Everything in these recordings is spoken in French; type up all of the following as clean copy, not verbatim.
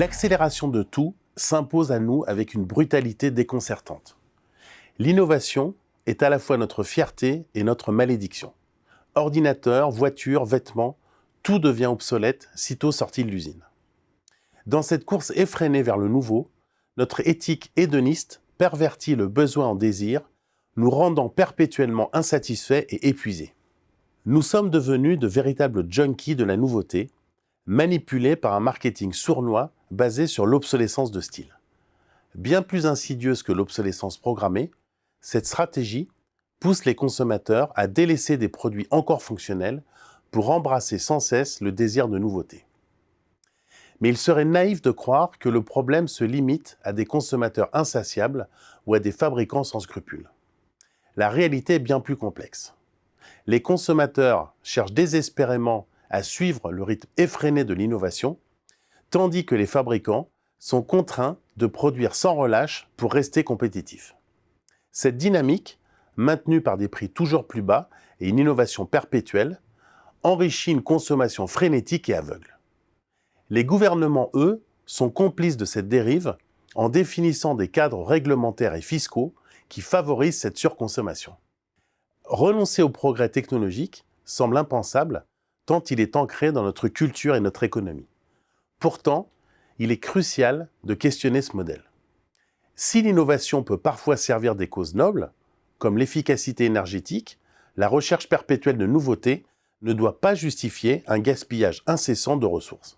L'accélération de tout s'impose à nous avec une brutalité déconcertante. L'innovation est à la fois notre fierté et notre malédiction. Ordinateurs, voitures, vêtements, tout devient obsolète sitôt sorti de l'usine. Dans cette course effrénée vers le nouveau, notre éthique hédoniste pervertit le besoin en désir, nous rendant perpétuellement insatisfaits et épuisés. Nous sommes devenus de véritables junkies de la nouveauté, manipulés par un marketing sournois basé sur l'obsolescence de style. Bien plus insidieuse que l'obsolescence programmée, cette stratégie pousse les consommateurs à délaisser des produits encore fonctionnels pour embrasser sans cesse le désir de nouveauté. Mais il serait naïf de croire que le problème se limite à des consommateurs insatiables ou à des fabricants sans scrupules. La réalité est bien plus complexe. Les consommateurs cherchent désespérément à suivre le rythme effréné de l'innovation, tandis que les fabricants sont contraints de produire sans relâche pour rester compétitifs. Cette dynamique, maintenue par des prix toujours plus bas et une innovation perpétuelle, enrichit une consommation frénétique et aveugle. Les gouvernements, eux, sont complices de cette dérive en définissant des cadres réglementaires et fiscaux qui favorisent cette surconsommation. Renoncer au progrès technologique semble impensable tant il est ancré dans notre culture et notre économie. Pourtant, il est crucial de questionner ce modèle. Si l'innovation peut parfois servir des causes nobles, comme l'efficacité énergétique, la recherche perpétuelle de nouveautés ne doit pas justifier un gaspillage incessant de ressources.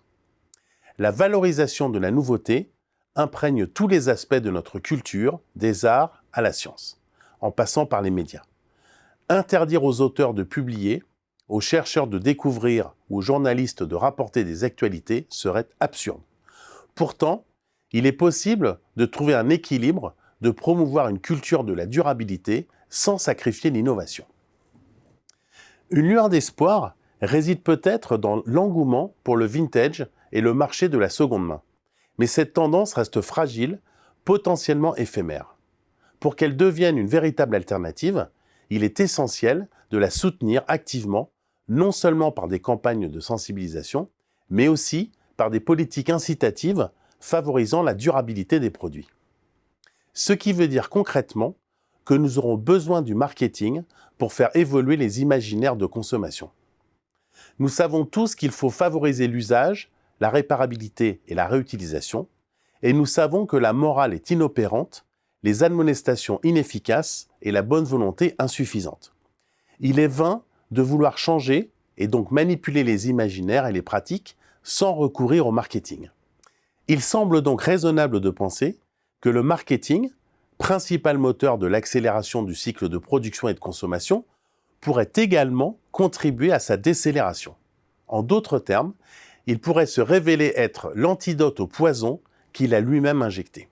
La valorisation de la nouveauté imprègne tous les aspects de notre culture, des arts à la science, en passant par les médias. Interdire aux auteurs de publier, aux chercheurs de découvrir ou aux journalistes de rapporter des actualités serait absurde. Pourtant, il est possible de trouver un équilibre, de promouvoir une culture de la durabilité sans sacrifier l'innovation. Une lueur d'espoir réside peut-être dans l'engouement pour le vintage et le marché de la seconde main. Mais cette tendance reste fragile, potentiellement éphémère. Pour qu'elle devienne une véritable alternative, il est essentiel de la soutenir activement, non seulement par des campagnes de sensibilisation, mais aussi par des politiques incitatives favorisant la durabilité des produits. Ce qui veut dire concrètement que nous aurons besoin du marketing pour faire évoluer les imaginaires de consommation. Nous savons tous qu'il faut favoriser l'usage, la réparabilité et la réutilisation, et nous savons que la morale est inopérante, les admonestations inefficaces et la bonne volonté insuffisante. Il est vain de vouloir changer et donc manipuler les imaginaires et les pratiques sans recourir au marketing. Il semble donc raisonnable de penser que le marketing, principal moteur de l'accélération du cycle de production et de consommation, pourrait également contribuer à sa décélération. En d'autres termes, il pourrait se révéler être l'antidote au poison qu'il a lui-même injecté.